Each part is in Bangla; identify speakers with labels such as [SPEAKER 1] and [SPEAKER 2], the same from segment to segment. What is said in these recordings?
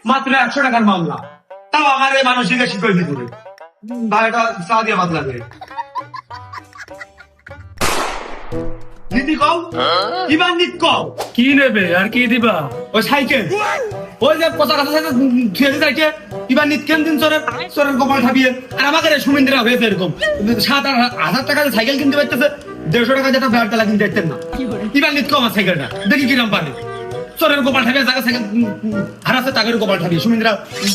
[SPEAKER 1] মাত্র 100 টাকার মামলা, তাও আমার এই মানসিক শিক্ষা দিতে ভাইটা চা দিয়ে বাদ লাগে নীতি কও ইবান নিত কও
[SPEAKER 2] কি নেবে আর কি দিবা?
[SPEAKER 1] ওই সাইকেল ওই যে পচা কথা সাথে থুয়েছে সাইকেল ইবান নিত কেন দিন চোরের কপাল ঠাবিয়ে আর আমাকে সুমিন্দ্রা হয়েছে এরকম 7,000 টাকা সাইকেল কিনতে পারতেছে 150 টাকা যেটা বেড় তালা কিনতে পারতেন না ইবান নিত কম সাইকেলটা দেখি কিরম পারে চোরের কপাল ঠাবিয়ে জায়গা সাইকেল হারাচ্ছে টাকার কপাল ঠাবিয়ে সুমিন্দ্রা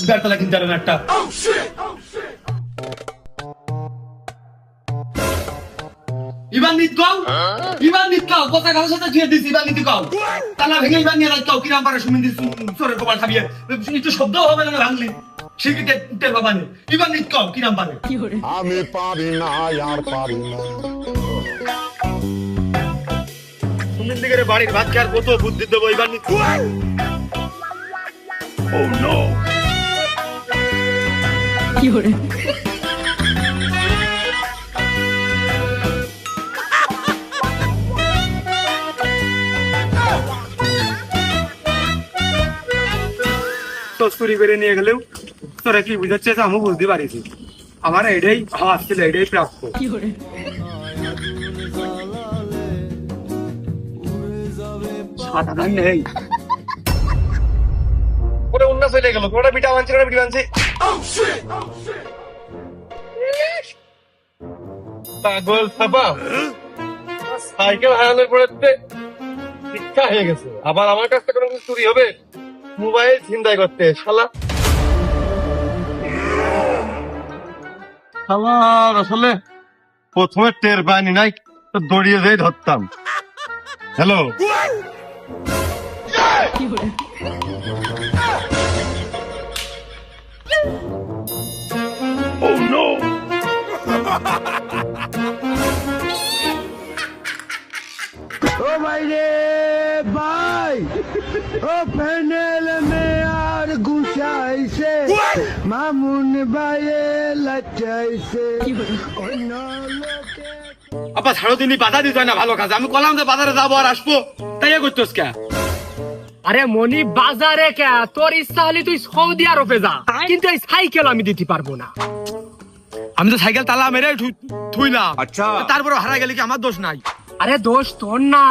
[SPEAKER 1] বেড় তালা কিনতে পারে না একটা ইবান নিত কও কথা কথা সাথে ছুঁয়ে দিছি ইবান নিত কও তালা ভেঙে ইবান নিয়ে রাখ কও কিরাম পারে সুমিন্দ্রি চোরের কপাল ঠাবিয়ে একটু শব্দ হবে না ভাঙলি শিখিতে তেল বাবা নে ইবান নিত কও কিরাম পারে
[SPEAKER 3] আমি পারি না আর পারি না
[SPEAKER 1] সুমিন্দ্রির বাড়ির ভাত খাওয়ার কত বুদ্ধি দেবো ইবান নিত ও নো
[SPEAKER 4] কি হরে
[SPEAKER 1] চুরি করে নিয়ে গেলেও তোরা কি বুঝাচ্ছে আমি বুঝতে পারিছি আমার এটাই হাত ছিল এটাই প্রাপ্য
[SPEAKER 4] কি হরে
[SPEAKER 1] সাদা নেই ওটা অন্য চলে গেল ওটা বিটা আনছে ওটা বিটা আনছে
[SPEAKER 2] পাগল ছাপা সাইকেল হারানোর পরে শিক্ষা হয়ে গেছে, আবার আমার কাছ থেকে কোনো কিছু চুরি হবে মোবাইল ছিনতাই করতে শালা আমার আসলে প্রথমে টের পাইনি নাই তো দড়িয়ে যেয়ে ধরতাম। হ্যালো
[SPEAKER 4] কি হরে
[SPEAKER 5] ओ भाई रे भाई ओ पैनल में यार गुसाइसे मामुन भाई लचाइसे
[SPEAKER 4] কি হরে
[SPEAKER 5] ओ नौलो के
[SPEAKER 1] আপা ছাড়ো দিনই বাধা দিতে হয় না ভালো কাজ আমি কলাম যে বাজারে যাবো আর আসবো তাই করতেছ কে
[SPEAKER 2] আরে মনি বাজারে কে তোর ইচ্ছা হলে তুই সৌদি আরবে যা, কিন্তু এই সাইকেল আমি দিতে পারবো না।
[SPEAKER 1] আমি তো সাইকেল তালা মেরে থুইলাম আচ্ছা তারপরে হারা গেলে কি আমার দোষ নাই
[SPEAKER 2] আরে দোষ তোর না,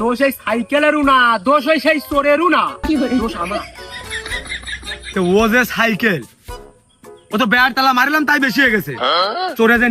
[SPEAKER 2] দোষ এই সাইকেলেরও না, দোষ ওই সেই চোরেরও না,
[SPEAKER 4] কি হরে
[SPEAKER 2] দোষ আমার।
[SPEAKER 1] তো ও যে সাইকেল ও তো বেড় তালা মারলাম তাই বেশি হয়ে গেছে চোরে যে